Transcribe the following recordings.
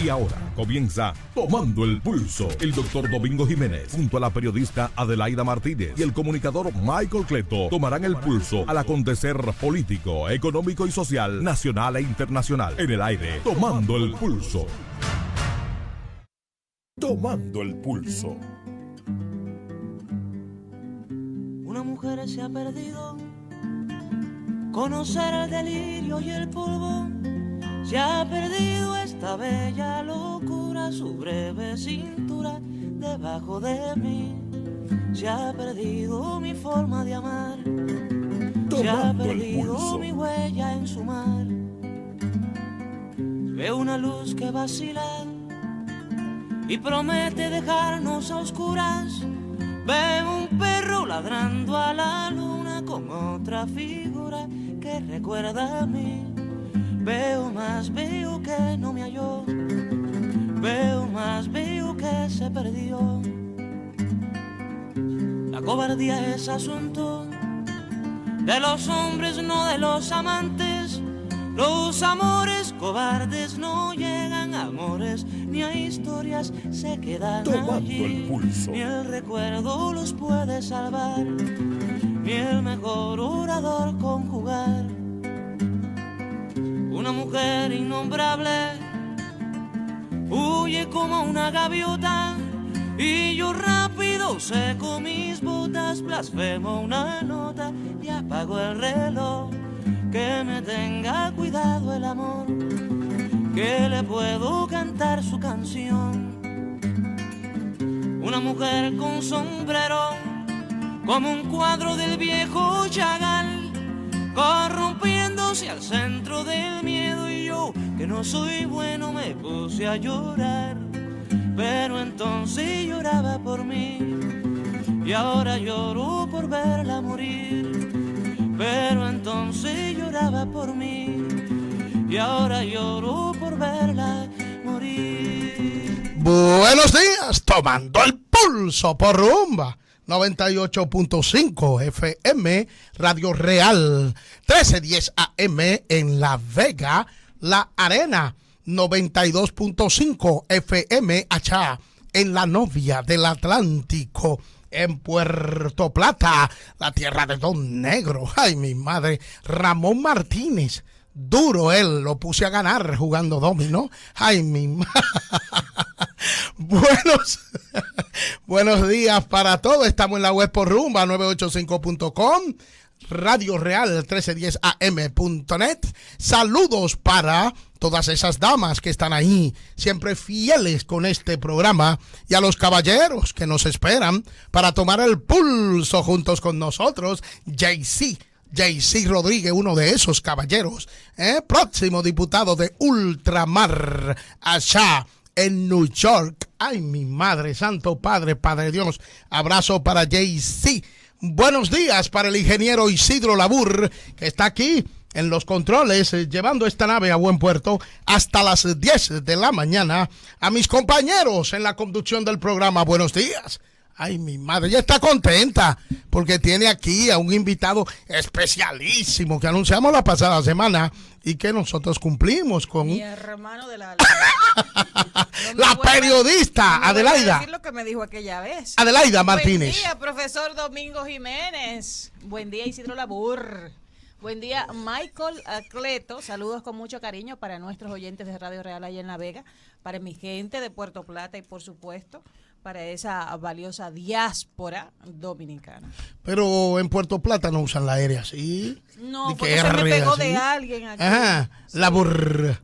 Y ahora comienza Tomando el Pulso. El doctor Domingo Jiménez, junto a la periodista Adelaida Martínez y el comunicador Michael Cleto, tomarán el pulso al acontecer político, económico y social, nacional e internacional. En el aire, Tomando el Pulso. Tomando el Pulso. Una mujer se ha perdido, conocer el delirio y el polvo. Se ha perdido esta bella locura, su breve cintura debajo de mí. Se ha perdido mi forma de amar, se ha perdido mi huella en su mar. Veo una luz que vacila y promete dejarnos a oscuras. Veo un perro ladrando a la luna con otra figura que recuerda a mí. Veo más, veo que no me halló. Veo más, veo que se perdió. La cobardía es asunto de los hombres, no de los amantes. Los amores cobardes no llegan a amores, ni a historias se quedan Tomando allí. el pulso. Ni el recuerdo los puede salvar, ni el mejor orador conjugar. Una mujer innombrable huye como una gaviota, y yo rápido seco mis botas, blasfemo una nota y apago el reloj. Que me tenga cuidado el amor, que le puedo cantar su canción. Una mujer con sombrero, como un cuadro del viejo Chagall, corrompiéndose al centro del miedo, y yo, que no soy bueno, me puse a llorar. Pero entonces lloraba por mí, y ahora lloro por verla morir. Pero entonces lloraba por mí, y ahora lloro por verla morir. Buenos días, tomando el pulso por Rumba 98.5 FM, Radio Real, 1310 AM en La Vega, La Arena, 92.5 FM allá en La Novia del Atlántico, en Puerto Plata, la tierra de Don Negro. Ay, mi madre, Ramón Martínez. Duro él, lo puse a ganar jugando dominó. Ay, mi madre. Buenos días para todos. Estamos en la web por Rumba 985.com, Radio Real 1310am.net. Saludos para todas esas damas que están ahí, siempre fieles con este programa, y a los caballeros que nos esperan para tomar el pulso juntos con nosotros. JC Rodríguez, uno de esos caballeros, próximo diputado de Ultramar, allá en New York. Ay, mi madre, santo padre, Padre Dios, abrazo para JC. Buenos días para el ingeniero Isidro Labur, que está aquí en los controles, llevando esta nave a buen puerto hasta las 10 de la mañana. A mis compañeros en la conducción del programa, buenos días. Ay, mi madre, ya está contenta porque tiene aquí a un invitado especialísimo que anunciamos la pasada semana y que nosotros cumplimos con... Mi hermano del alma. La periodista Adelaida. Decir lo que me dijo aquella vez. Adelaida Martínez. Buen día, profesor Domingo Jiménez. Buen día, Isidro Labur. Buen día, Michael Cleto. Saludos con mucho cariño para nuestros oyentes de Radio Real allá en La Vega, para mi gente de Puerto Plata y, por supuesto, para esa valiosa diáspora dominicana. Pero en Puerto Plata no usan la aérea así. No, porque se me pegó así de alguien aquí. Ajá, sí. Labur.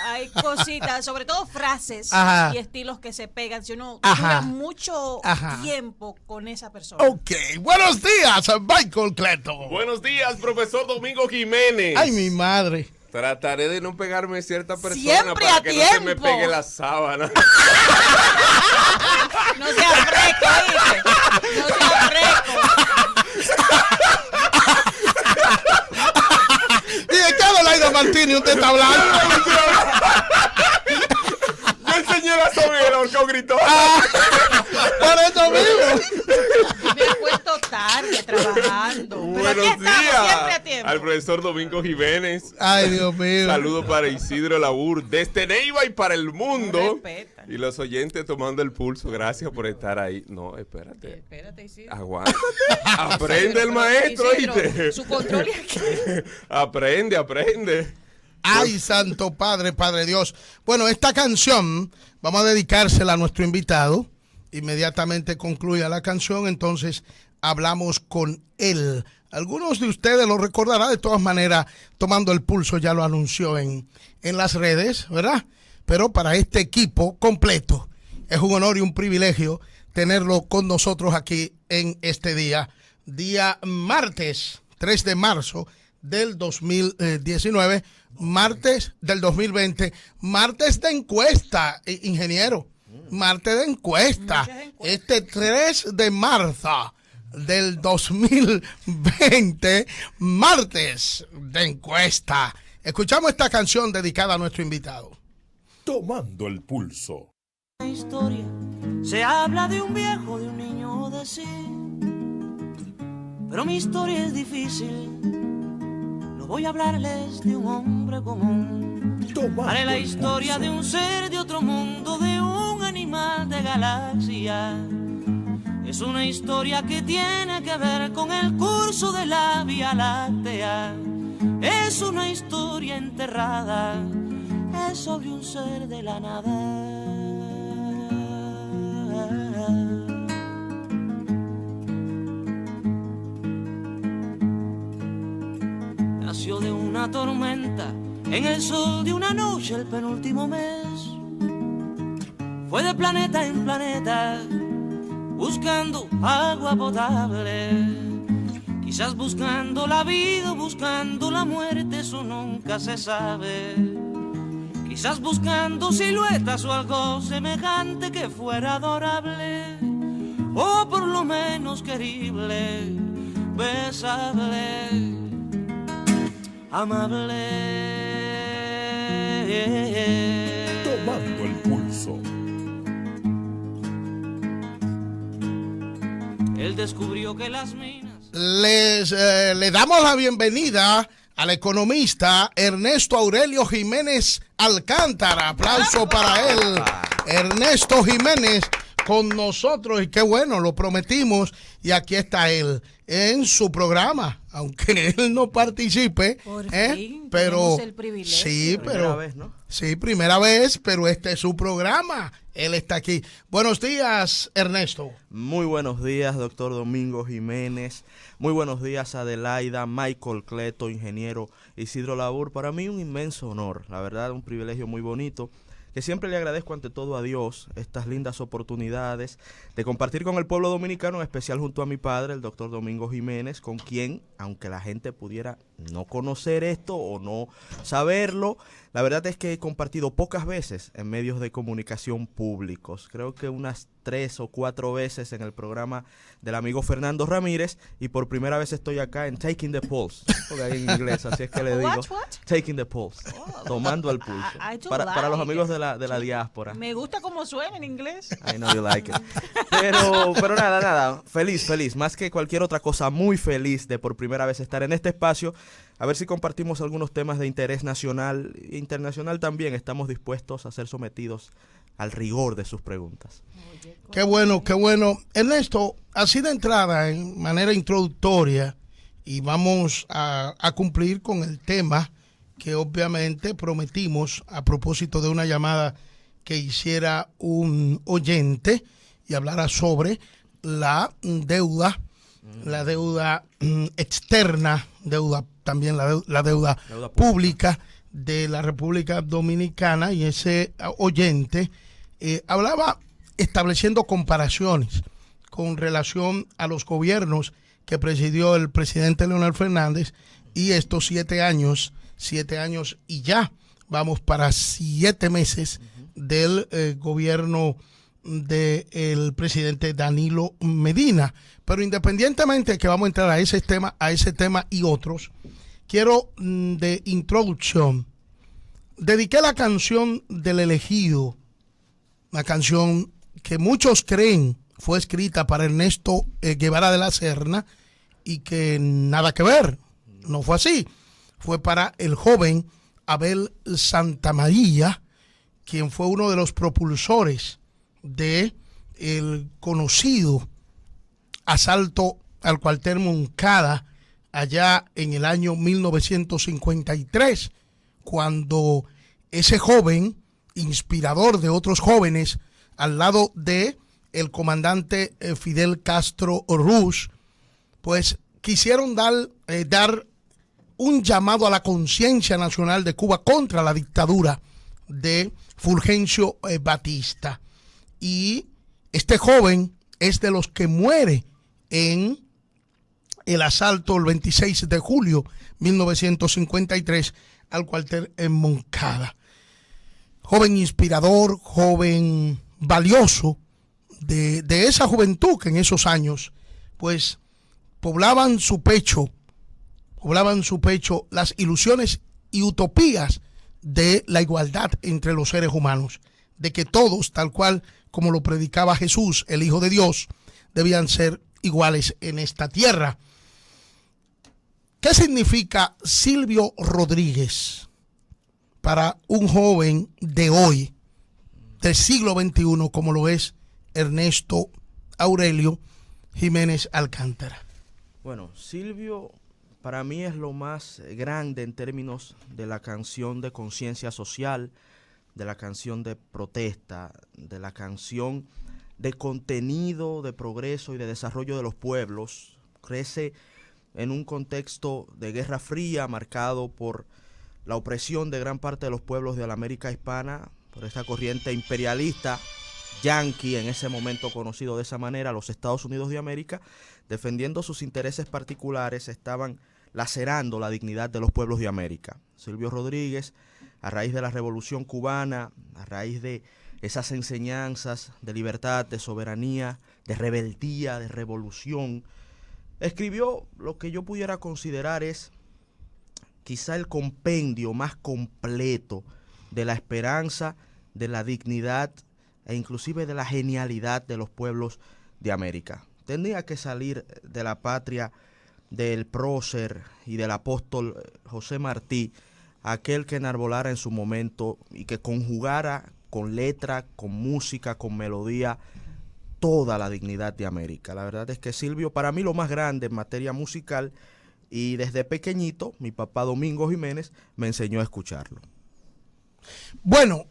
Hay cositas, sobre todo frases y estilos que se pegan si uno dura mucho tiempo con esa persona. Ok, buenos días, Michael Cleto. Buenos días, profesor Domingo Jiménez. Ay, mi madre. Trataré de no pegarme a cierta persona siempre para a que tiempo. no se me pegue la sábana. No se afreco, ¿oíste? No se afreco. ¿Y de qué Adelaida Martínez usted está hablando? Yo enseñé la sobrina, porque gritó. Por eso mismo. Me acuesto tarde trabajando. Buenos pero aquí estamos días. siempre a tiempo. al profesor Domingo Jiménez. Ay, Dios mío. Saludos para Isidro Labur, desde Neiva y para el mundo. Respeta. Y los oyentes tomando el pulso. Gracias por estar ahí. No, espérate. Espérate, Isidro. Aguanta. Aprende el maestro, Isidro, ¿oíste? su control es aquí. Aprende. Ay, Santo Padre, Padre Dios. Bueno, esta canción vamos a dedicársela a nuestro invitado. Inmediatamente concluya la canción, entonces hablamos con él. Algunos de ustedes lo recordarán, de todas maneras, tomando el pulso ya lo anunció en las redes, ¿verdad? Pero para este equipo completo es un honor y un privilegio tenerlo con nosotros aquí en este día martes 3 de marzo del 2019, martes del 2020, martes de encuesta, ingeniero, martes de encuesta, este 3 de marzo del 2020, martes de encuesta. Escuchamos esta canción dedicada a nuestro invitado. Tomando el pulso. La historia se habla de un viejo, de un niño, de sí. Pero mi historia es difícil. No voy a hablarles de un hombre común. Haré la historia de un ser de otro mundo, de un animal de galaxia. Es una historia que tiene que ver con el curso de la Vía Láctea. Es una historia enterrada, es sobre un ser de la nada. Nació de una tormenta, en el sol de una noche el penúltimo mes. Fue de planeta en planeta, buscando agua potable. Quizás buscando la vida o buscando la muerte, eso nunca se sabe. Quizás buscando siluetas o algo semejante que fuera adorable, o por lo menos querible, besable, amable. Tomando el pulso. Él descubrió que las minas... Le damos la bienvenida al economista Ernesto Aurelio Jiménez Alcántara. Aplauso para él. Ernesto Jiménez con nosotros, y qué bueno, lo prometimos, y aquí está él en su programa, aunque él no participe. Por fin, pero tenemos el privilegio. sí, Primera pero vez, ¿no? sí, primera vez, pero este es su programa. Él está aquí. Buenos días, Ernesto. Muy buenos días, doctor Domingo Jiménez. Muy buenos días, Adelaida, Michael Cleto, ingeniero Isidro Labur. Para mí un inmenso honor, la verdad, un privilegio muy bonito, que siempre le agradezco ante todo a Dios estas lindas oportunidades de compartir con el pueblo dominicano, en especial junto a mi padre, el doctor Domingo Jiménez, con quien, aunque la gente pudiera no conocer esto o no saberlo, la verdad es que he compartido pocas veces en medios de comunicación públicos. Creo que unas 3 o 4 veces en el programa del amigo Fernando Ramírez, y por primera vez estoy acá en Taking the Pulse, porque hay en inglés, así es que le digo What? Taking the Pulse, tomando el pulso. I do Para los like amigos it. de la diáspora. Me gusta cómo suena en inglés. I know you like it. Pero nada, feliz, más que cualquier otra cosa, muy feliz de por primera vez estar en este espacio. A ver si compartimos algunos temas de interés nacional e internacional también. Estamos dispuestos a ser sometidos al rigor de sus preguntas. Qué bueno, qué bueno. Ernesto, así de entrada, en manera introductoria, y vamos a cumplir con el tema que obviamente prometimos a propósito de una llamada que hiciera un oyente y hablara sobre la deuda externa, también la deuda pública de la República Dominicana, y ese oyente hablaba estableciendo comparaciones con relación a los gobiernos que presidió el presidente Leonel Fernández y estos 7 años y ya vamos para 7 meses del gobierno del presidente Danilo Medina. Pero independientemente de que vamos a entrar a ese tema y otros, quiero de introducción, dediqué la canción del elegido, una canción que muchos creen fue escrita para Ernesto Guevara de la Serna y que nada que ver. No fue así. Fue para el joven Abel Santamaría, quien fue uno de los propulsores de el conocido asalto al cuartel Moncada allá en el año 1953, cuando ese joven, inspirador de otros jóvenes, al lado de el comandante Fidel Castro Ruz, pues quisieron dar un llamado a la conciencia nacional de Cuba contra la dictadura de Fulgencio Batista. Y este joven es de los que muere en el asalto el 26 de julio 1953 al cuartel en Moncada. Joven inspirador, joven valioso de esa juventud que en esos años pues poblaban su pecho las ilusiones y utopías de la igualdad entre los seres humanos, de que todos, tal cual como lo predicaba Jesús, el Hijo de Dios, debían ser iguales en esta tierra. ¿Qué significa Silvio Rodríguez para un joven de hoy, del siglo XXI, como lo es Ernesto Aurelio Jiménez Alcántara? Bueno, Silvio para mí es lo más grande en términos de la canción de conciencia social, de la canción de protesta, de la canción de contenido, de progreso y de desarrollo de los pueblos. Crece en un contexto de Guerra Fría marcado por la opresión de gran parte de los pueblos de la América hispana, por esta corriente imperialista yanqui, en ese momento conocido de esa manera, los Estados Unidos de América, defendiendo sus intereses particulares, estaban lacerando la dignidad de los pueblos de América. Silvio Rodríguez, a raíz de la Revolución Cubana, a raíz de esas enseñanzas de libertad, de soberanía, de rebeldía, de revolución, escribió lo que yo pudiera considerar es quizá el compendio más completo de la esperanza, de la dignidad e inclusive de la genialidad de los pueblos de América. Tenía que salir de la patria del prócer y del apóstol José Martí, aquel que enarbolara en su momento y que conjugara con letra, con música, con melodía, toda la dignidad de América. La verdad es que Silvio, para mí lo más grande en materia musical, y desde pequeñito, mi papá Domingo Jiménez me enseñó a escucharlo. Bueno,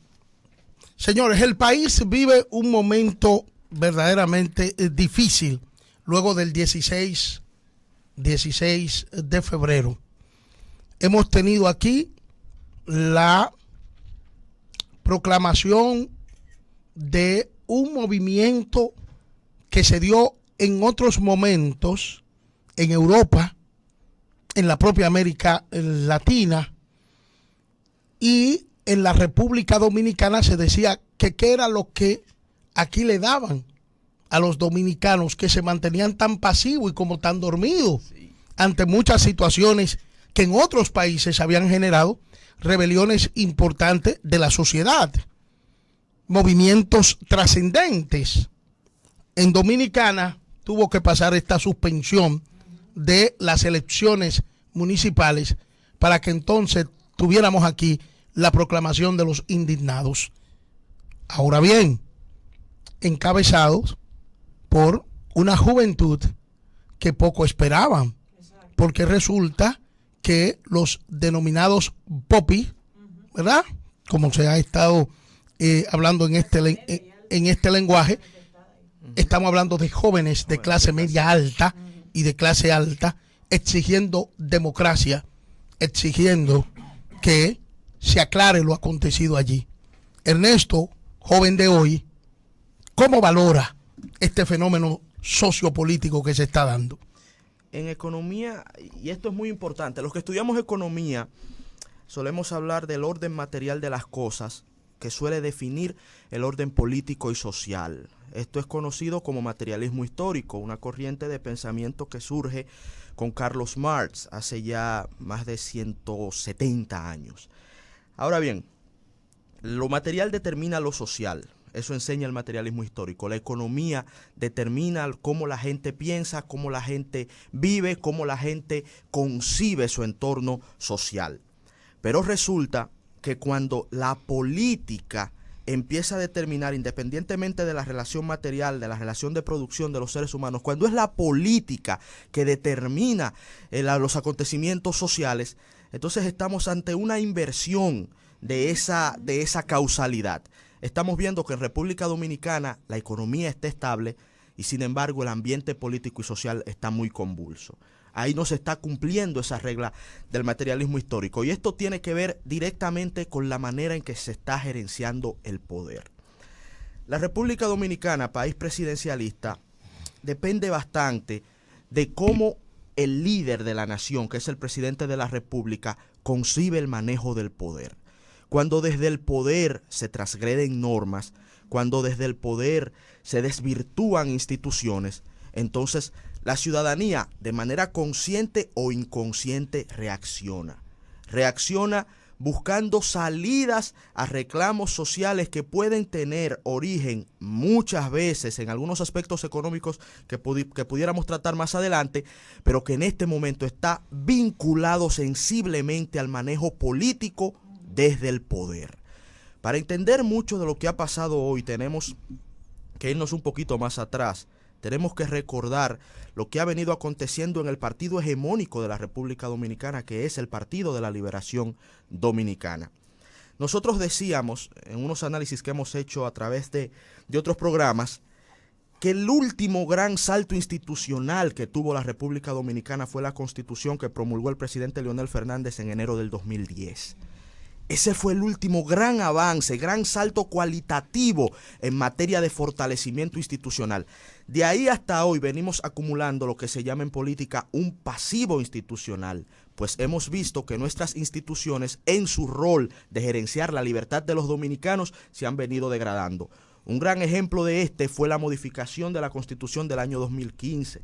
señores, el país vive un momento verdaderamente difícil luego del 16 de febrero. Hemos tenido aquí la proclamación de un movimiento que se dio en otros momentos en Europa, en la propia América Latina, y en la República Dominicana se decía que qué era lo que aquí le daban a los dominicanos, que se mantenían tan pasivos y como tan dormidos ante muchas situaciones que en otros países habían generado rebeliones importantes de la sociedad, movimientos trascendentes. En Dominicana tuvo que pasar esta suspensión de las elecciones municipales para que entonces tuviéramos aquí la proclamación de los indignados. Ahora bien, encabezados por una juventud que poco esperaban, porque resulta que los denominados popis, ¿verdad? Como se ha estado hablando en este lenguaje, estamos hablando de jóvenes de clase media alta y de clase alta exigiendo democracia, exigiendo que se aclare lo acontecido allí. Ernesto, joven de hoy, ¿cómo valora este fenómeno sociopolítico que se está dando? En economía, y esto es muy importante, los que estudiamos economía solemos hablar del orden material de las cosas que suele definir el orden político y social. Esto es conocido como materialismo histórico, una corriente de pensamiento que surge con Carlos Marx hace ya más de 170 años. Ahora bien, lo material determina lo social. eso enseña el materialismo histórico. La economía determina cómo la gente piensa, cómo la gente vive, cómo la gente concibe su entorno social. Pero resulta que cuando la política empieza a determinar, independientemente de la relación material, de la relación de producción de los seres humanos, cuando es la política que determina los acontecimientos sociales, entonces estamos ante una inversión de esa causalidad. Estamos viendo que en República Dominicana la economía está estable y sin embargo el ambiente político y social está muy convulso. Ahí no se está cumpliendo esa regla del materialismo histórico. Y esto tiene que ver directamente con la manera en que se está gerenciando el poder. La República Dominicana, país presidencialista, depende bastante de cómo el líder de la nación, que es el presidente de la República, concibe el manejo del poder. Cuando desde el poder se transgreden normas, cuando desde el poder se desvirtúan instituciones, entonces la ciudadanía, de manera consciente o inconsciente, reacciona. Reacciona buscando salidas a reclamos sociales que pueden tener origen muchas veces en algunos aspectos económicos que pudiéramos tratar más adelante, pero que en este momento está vinculado sensiblemente al manejo político desde el poder. Para entender mucho de lo que ha pasado hoy, tenemos que irnos un poquito más atrás. Tenemos que recordar lo que ha venido aconteciendo en el partido hegemónico de la República Dominicana, que es el Partido de la Liberación Dominicana. Nosotros decíamos, en unos análisis que hemos hecho a través de otros programas, que el último gran salto institucional que tuvo la República Dominicana fue la Constitución que promulgó el presidente Leonel Fernández en enero del 2010. Ese fue el último gran avance, gran salto cualitativo en materia de fortalecimiento institucional. De ahí hasta hoy venimos acumulando lo que se llama en política un pasivo institucional, pues hemos visto que nuestras instituciones en su rol de gerenciar la libertad de los dominicanos se han venido degradando. Un gran ejemplo de este fue la modificación de la Constitución del año 2015.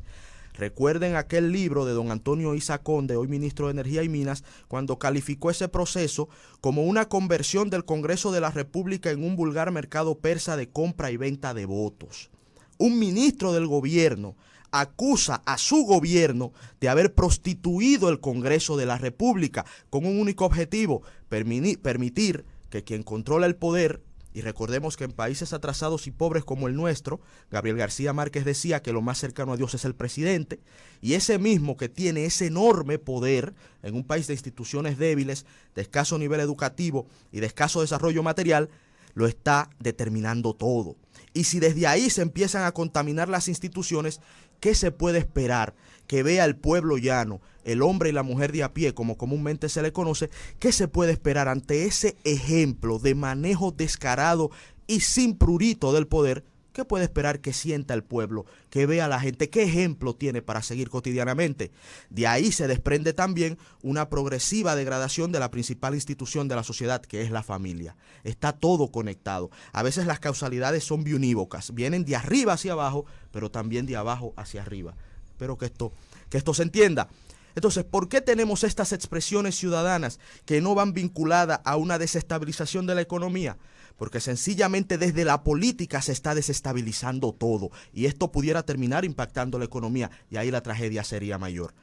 Recuerden aquel libro de don Antonio Isa Conde, hoy ministro de Energía y Minas, cuando calificó ese proceso como una conversión del Congreso de la República en un vulgar mercado persa de compra y venta de votos. Un ministro del gobierno acusa a su gobierno de haber prostituido el Congreso de la República con un único objetivo: permitir que quien controla el poder. Y recordemos que en países atrasados y pobres como el nuestro, Gabriel García Márquez decía que lo más cercano a Dios es el presidente, y ese mismo que tiene ese enorme poder en un país de instituciones débiles, de escaso nivel educativo y de escaso desarrollo material, lo está determinando todo. Y si desde ahí se empiezan a contaminar las instituciones, ¿qué se puede esperar? Que vea el pueblo llano, el hombre y la mujer de a pie, como comúnmente se le conoce, ¿qué se puede esperar ante ese ejemplo de manejo descarado y sin prurito del poder? ¿Qué puede esperar que sienta el pueblo, que vea la gente? ¿Qué ejemplo tiene para seguir cotidianamente? De ahí se desprende también una progresiva degradación de la principal institución de la sociedad, que es la familia. Está todo conectado. A veces las causalidades son biunívocas, vienen de arriba hacia abajo, pero también de abajo hacia arriba. Espero que esto se entienda. Entonces, ¿por qué tenemos estas expresiones ciudadanas que no van vinculadas a una desestabilización de la economía? Porque sencillamente desde la política se está desestabilizando todo y esto pudiera terminar impactando la economía y ahí la tragedia sería mayor.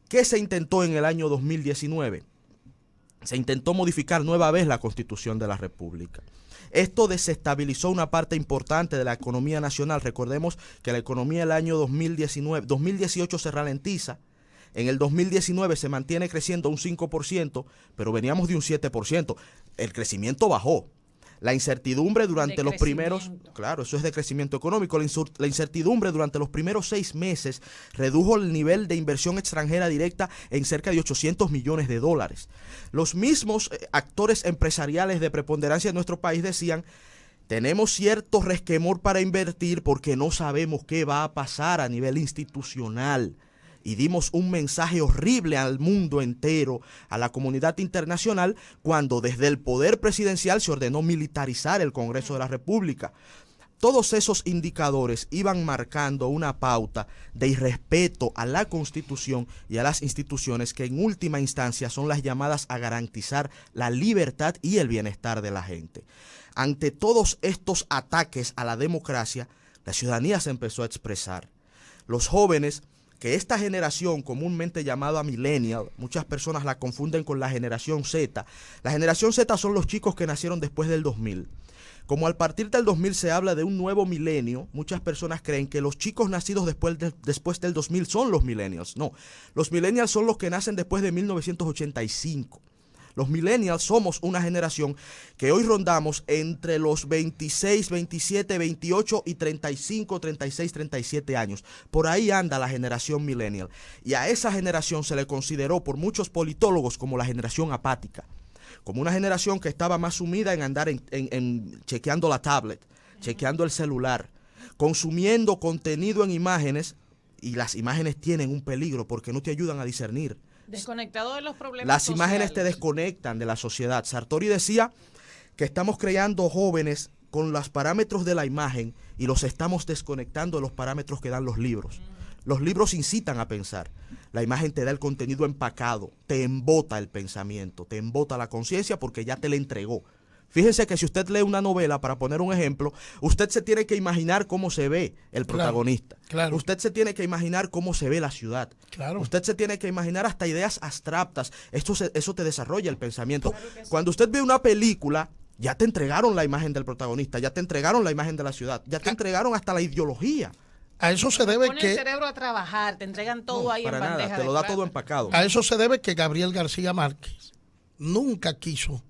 ¿Qué se intentó en el año 2019? Se intentó modificar nueva vez la Constitución de la República. Esto desestabilizó una parte importante de la economía nacional. Recordemos que la economía del año 2018 se ralentiza. En el 2019 se mantiene creciendo un 5%, pero veníamos de un 7%. El crecimiento bajó. La incertidumbre durante los primeros... Claro, eso es de crecimiento económico. La incertidumbre durante los primeros 6 meses redujo el nivel de inversión extranjera directa en cerca de $800 millones. Los mismos actores empresariales de preponderancia en nuestro país decían: tenemos cierto resquemor para invertir porque no sabemos qué va a pasar a nivel institucional. Y dimos un mensaje horrible al mundo entero, a la comunidad internacional, cuando desde el poder presidencial se ordenó militarizar el Congreso de la República. Todos esos indicadores iban marcando una pauta de irrespeto a la Constitución y a las instituciones que en última instancia son las llamadas a garantizar la libertad y el bienestar de la gente. ante todos estos ataques a la democracia, la ciudadanía se empezó a expresar. Los jóvenes, que esta generación comúnmente llamada millennial, muchas personas la confunden con la generación Z. La generación Z son los chicos que nacieron después del 2000. Como al partir del 2000 se habla de un nuevo milenio, muchas personas creen que los chicos nacidos después del 2000 son los millennials. No, los millennials son los que nacen después de 1985. Los millennials somos una generación que hoy rondamos entre los 26, 27, 28 y 35, 36, 37 años. Por ahí anda la generación millennial. Y a esa generación se le consideró por muchos politólogos como la generación apática. Como una generación que estaba más sumida en andar en chequeando la tablet, chequeando el celular, consumiendo contenido en imágenes, y las imágenes tienen un peligro porque no te ayudan a discernir. Desconectado de los problemas Las sociales. imágenes te desconectan de la sociedad. Sartori decía que estamos creando jóvenes con los parámetros de la imagen y los estamos desconectando de los parámetros que dan los libros. Los libros incitan a pensar. La imagen te da el contenido empacado, te embota el pensamiento, te embota la conciencia porque ya te la entregó. Fíjense que si usted lee una novela, para poner un ejemplo, usted se tiene que imaginar cómo se ve el protagonista. Claro. Usted se tiene que imaginar cómo se ve la ciudad. Claro. Usted se tiene que imaginar hasta ideas abstractas. Eso te desarrolla el pensamiento. Cuando usted ve una película, ya te entregaron la imagen del protagonista, ya te entregaron la imagen de la ciudad, ya te entregaron hasta la ideología. A eso se debe Pone que... el cerebro a trabajar, te entregan todo No, ahí en para bandeja nada, te de lo da plata. todo empacado. A eso se debe que Gabriel García Márquez nunca quiso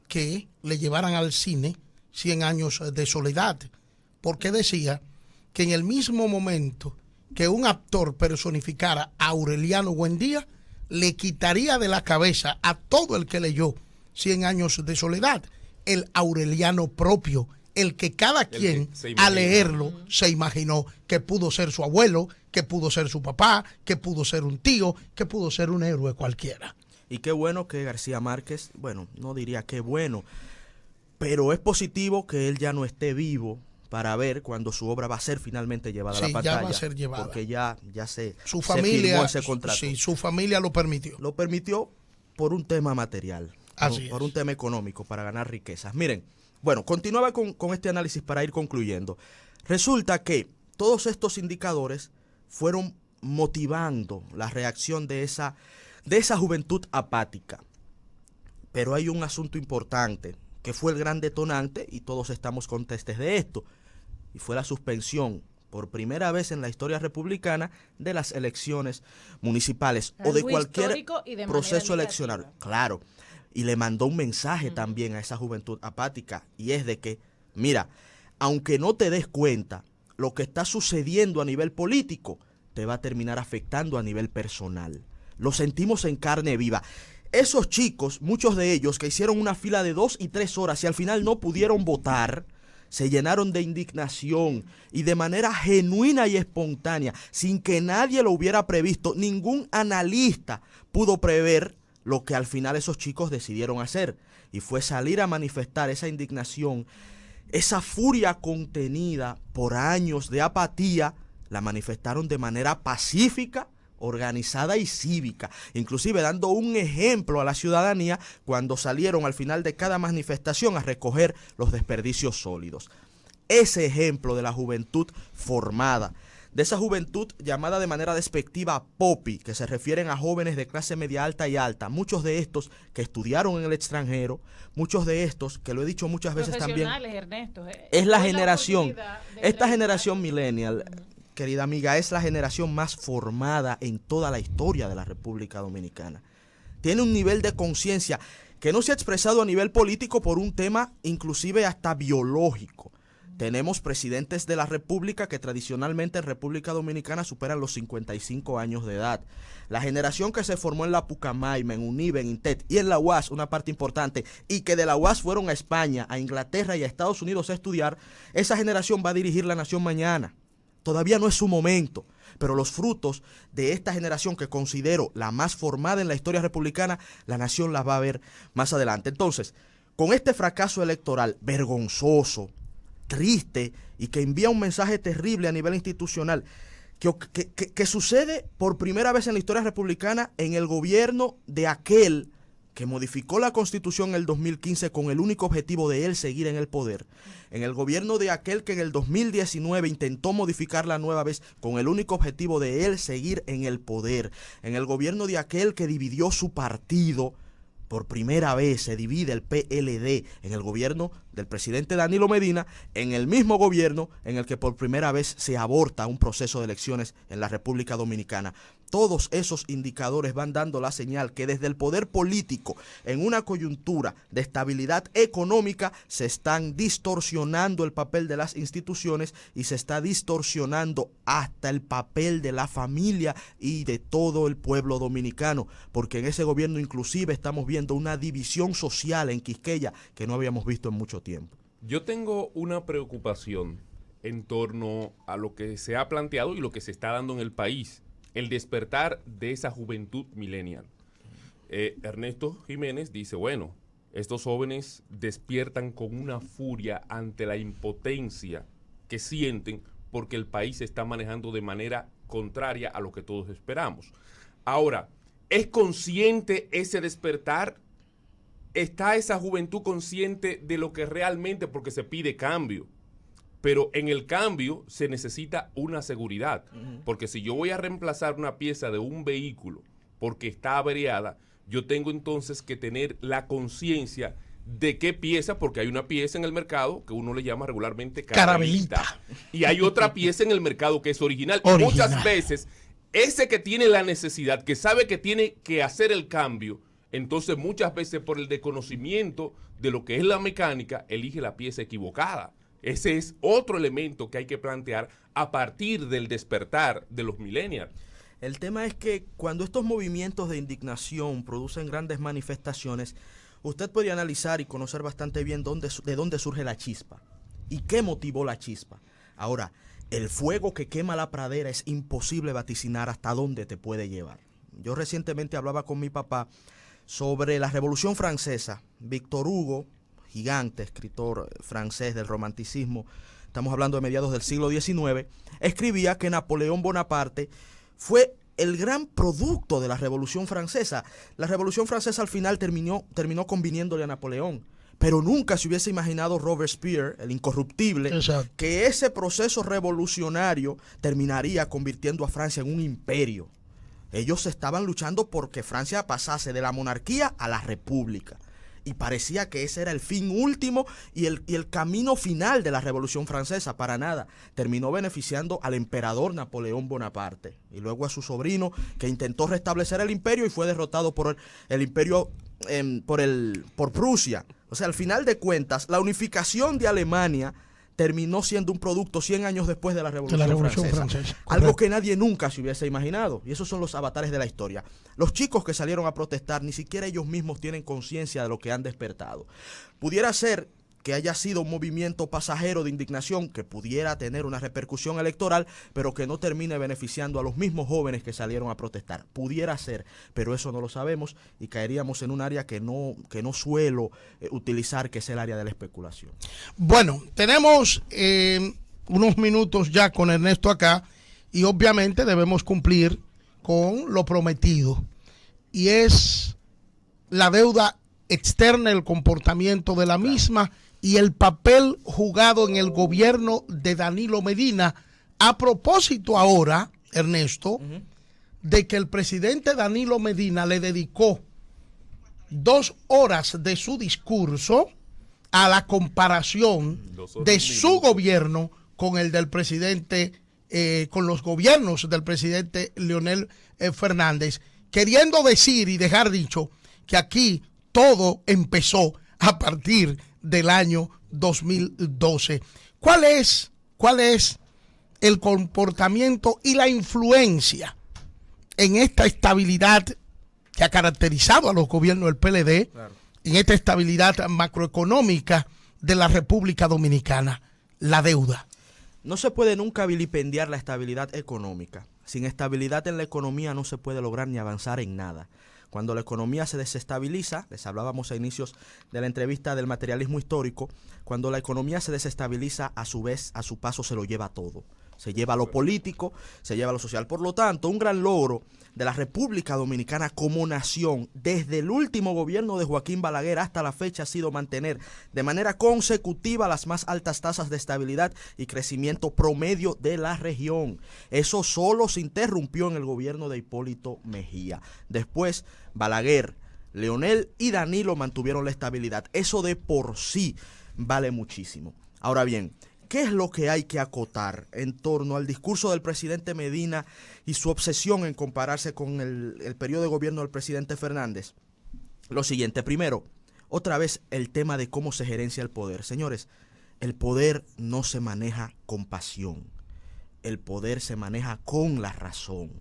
que le llevaran al cine 100 años de soledad, porque decía que en el mismo momento que un actor personificara a Aureliano Buendía, le quitaría de la cabeza a todo el que leyó 100 años de soledad el Aureliano propio, el que cada quien a leerlo se imaginó que pudo ser su abuelo, que pudo ser su papá, que pudo ser un tío, que pudo ser un héroe cualquiera. Y qué bueno que García Márquez, bueno, no diría qué bueno, pero es positivo que él ya no esté vivo para ver cuando su obra va a ser finalmente llevada a la pantalla. Ya va a ser llevada. Porque ya Su se familia, firmó ese contrato. sí, su familia lo permitió. Lo permitió por un tema material, Así por es. un tema económico, para ganar riquezas. Miren, bueno, continuaba con este análisis para ir concluyendo. Resulta que todos estos indicadores fueron motivando la reacción de esa juventud apática. Pero hay un asunto importante, que fue el gran detonante, y todos estamos conscientes de esto, y fue la suspensión, por primera vez en la historia republicana, de las elecciones municipales o de Algo cualquier histórico y de proceso manera eleccionario. negativa. Claro, y le mandó un mensaje también a esa juventud apática, y es de que, mira, aunque no te des cuenta, lo que está sucediendo a nivel político te va a terminar afectando a nivel personal. Lo sentimos en carne viva. Esos chicos, muchos de ellos que hicieron una fila de 2 y 3 horas y al final no pudieron votar, se llenaron de indignación y de manera genuina y espontánea, sin que nadie lo hubiera previsto. Ningún analista pudo prever lo que al final esos chicos decidieron hacer, y fue salir a manifestar esa indignación, esa furia contenida por años de apatía. La manifestaron de manera pacífica, organizada y cívica, inclusive dando un ejemplo a la ciudadanía cuando salieron al final de cada manifestación a recoger los desperdicios sólidos. Ese ejemplo de la juventud formada, de esa juventud llamada de manera despectiva popi, que se refieren a jóvenes de clase media alta y alta, muchos de estos que estudiaron en el extranjero, muchos de estos, que lo he dicho muchas veces también, Ernesto, es la Hoy generación, oportunidad de esta entrevistar- generación millennial, querida amiga, es la generación más formada en toda la historia de la República Dominicana. Tiene un nivel de conciencia que no se ha expresado a nivel político por un tema inclusive hasta biológico. Tenemos presidentes de la República que tradicionalmente en República Dominicana superan los 55 años de edad. La generación que se formó en la Pucamaima, en UNIBE, en INTET y en la UAS, una parte importante, y que de la UAS fueron a España, a Inglaterra y a Estados Unidos a estudiar, esa generación va a dirigir la nación mañana. Todavía no es su momento, pero los frutos de esta generación que considero la más formada en la historia republicana, la nación las va a ver más adelante. Entonces, con este fracaso electoral vergonzoso, triste y que envía un mensaje terrible a nivel institucional, que sucede por primera vez en la historia republicana en el gobierno de aquel que modificó la Constitución en el 2015 con el único objetivo de él seguir en el poder, en el gobierno de aquel que en el 2019 intentó modificarla nueva vez con el único objetivo de él seguir en el poder, en el gobierno de aquel que dividió su partido. Por primera vez se divide el PLD en el gobierno del presidente Danilo Medina, en el mismo gobierno en el que por primera vez se aborta un proceso de elecciones en la República Dominicana. Todos esos indicadores van dando la señal que desde el poder político, en una coyuntura de estabilidad económica, se están distorsionando el papel de las instituciones y se está distorsionando hasta el papel de la familia y de todo el pueblo dominicano, porque en ese gobierno inclusive estamos viendo una división social en Quisqueya que no habíamos visto en mucho tiempo. Yo tengo una preocupación en torno a lo que se ha planteado y lo que se está dando en el país, el despertar de esa juventud millennial. Ernesto Jiménez dice, bueno, estos jóvenes despiertan con una furia ante la impotencia que sienten porque el país se está manejando de manera contraria a lo que todos esperamos. Ahora, ¿es consciente ese despertar? ¿Está esa juventud consciente de lo que realmente, porque se pide cambio? Pero en el cambio se necesita una seguridad, porque si yo voy a reemplazar una pieza de un vehículo porque está averiada, yo tengo entonces que tener la conciencia de qué pieza, porque hay una pieza en el mercado que uno le llama regularmente carabelita, y hay otra pieza en el mercado que es original. Muchas veces ese que tiene la necesidad, que sabe que tiene que hacer el cambio, entonces muchas veces por el desconocimiento de lo que es la mecánica, elige la pieza equivocada. Ese es otro elemento que hay que plantear a partir del despertar de los millennials. El tema es que cuando estos movimientos de indignación producen grandes manifestaciones, usted puede analizar y conocer bastante bien de dónde surge la chispa y qué motivó la chispa. Ahora, el fuego que quema la pradera es imposible vaticinar hasta dónde te puede llevar. Yo recientemente hablaba con mi papá sobre la Revolución Francesa. Víctor Hugo, gigante escritor francés del romanticismo, estamos hablando de mediados del siglo XIX, escribía que Napoleón Bonaparte fue el gran producto de la Revolución Francesa. La Revolución Francesa al final terminó conviniéndole a Napoleón, pero nunca se hubiese imaginado Robespierre, el incorruptible, exacto, que ese proceso revolucionario terminaría convirtiendo a Francia en un imperio. Ellos estaban luchando porque Francia pasase de la monarquía a la república. Y parecía que ese era el fin último y el camino final de la Revolución Francesa. Para nada. Terminó beneficiando al emperador Napoleón Bonaparte y luego a su sobrino, que intentó restablecer el imperio y fue derrotado por el imperio, por Prusia. O sea, al final de cuentas, la unificación de Alemania terminó siendo un producto 100 años después de la Revolución Francesa. Algo que nadie nunca se hubiese imaginado. Y esos son los avatares de la historia. Los chicos que salieron a protestar, ni siquiera ellos mismos tienen conciencia de lo que han despertado. Pudiera ser que haya sido un movimiento pasajero de indignación que pudiera tener una repercusión electoral, pero que no termine beneficiando a los mismos jóvenes que salieron a protestar. Pudiera ser, pero eso no lo sabemos y caeríamos en un área que no suelo utilizar, que es el área de la especulación. Bueno, tenemos unos minutos ya con Ernesto acá y obviamente debemos cumplir con lo prometido, y es la deuda externa, el comportamiento de la misma y el papel jugado en el gobierno de Danilo Medina. A propósito ahora, Ernesto, de que el presidente Danilo Medina le dedicó 2 horas de su discurso a la comparación de su gobierno con el del presidente, con los gobiernos del presidente Leonel Fernández, queriendo decir y dejar dicho que aquí todo empezó a partir del año 2012. ¿Cuál es el comportamiento y la influencia en esta estabilidad que ha caracterizado a los gobiernos del PLD, claro, en esta estabilidad macroeconómica de la República Dominicana? La deuda. No se puede nunca vilipendiar la estabilidad económica. Sin estabilidad en la economía no se puede lograr ni avanzar en nada. Cuando la economía se desestabiliza, les hablábamos a inicios de la entrevista del materialismo histórico, cuando la economía se desestabiliza, a su vez, a su paso se lo lleva todo. Se lleva lo político, se lleva lo social. Por lo tanto, un gran logro de la República Dominicana como nación, desde el último gobierno de Joaquín Balaguer hasta la fecha, ha sido mantener de manera consecutiva las más altas tasas de estabilidad y crecimiento promedio de la región. Eso solo se interrumpió en el gobierno de Hipólito Mejía. Después, Balaguer, Leonel y Danilo mantuvieron la estabilidad. Eso de por sí vale muchísimo. Ahora bien, ¿qué es lo que hay que acotar en torno al discurso del presidente Medina y su obsesión en compararse con el periodo de gobierno del presidente Fernández? Lo siguiente, primero, otra vez el tema de cómo se gerencia el poder. Señores, el poder no se maneja con pasión, el poder se maneja con la razón.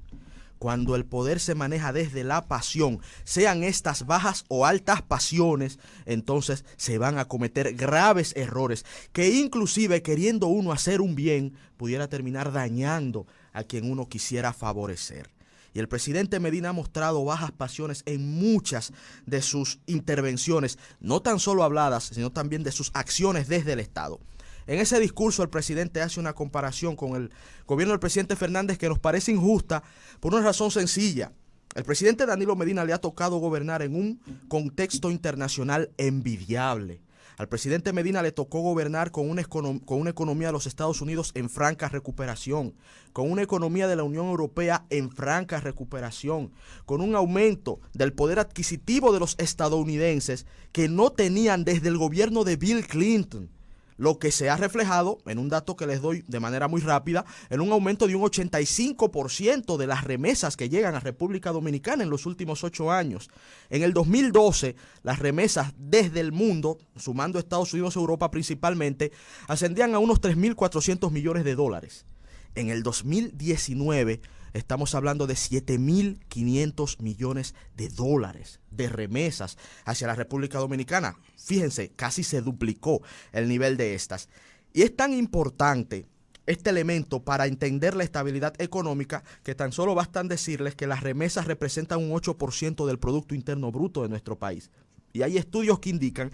Cuando el poder se maneja desde la pasión, sean estas bajas o altas pasiones, entonces se van a cometer graves errores que inclusive queriendo uno hacer un bien, pudiera terminar dañando a quien uno quisiera favorecer. Y el presidente Medina ha mostrado bajas pasiones en muchas de sus intervenciones, no tan solo habladas, sino también de sus acciones desde el Estado. En ese discurso el presidente hace una comparación con el gobierno del presidente Fernández que nos parece injusta por una razón sencilla. El presidente Danilo Medina le ha tocado gobernar en un contexto internacional envidiable. Al presidente Medina le tocó gobernar con una economía de los Estados Unidos en franca recuperación, con una economía de la Unión Europea en franca recuperación, con un aumento del poder adquisitivo de los estadounidenses que no tenían desde el gobierno de Bill Clinton. Lo que se ha reflejado, en un dato que les doy de manera muy rápida, en un aumento de un 85% de las remesas que llegan a República Dominicana en los últimos 8 años. En el 2012, las remesas desde el mundo, sumando Estados Unidos y Europa principalmente, ascendían a unos 3.400 millones de dólares. En el 2019, estamos hablando de 7.500 millones de dólares de remesas hacia la República Dominicana. Fíjense, casi se duplicó el nivel de estas. Y es tan importante este elemento para entender la estabilidad económica que tan solo bastan decirles que las remesas representan un 8% del Producto Interno Bruto de nuestro país. Y hay estudios que indican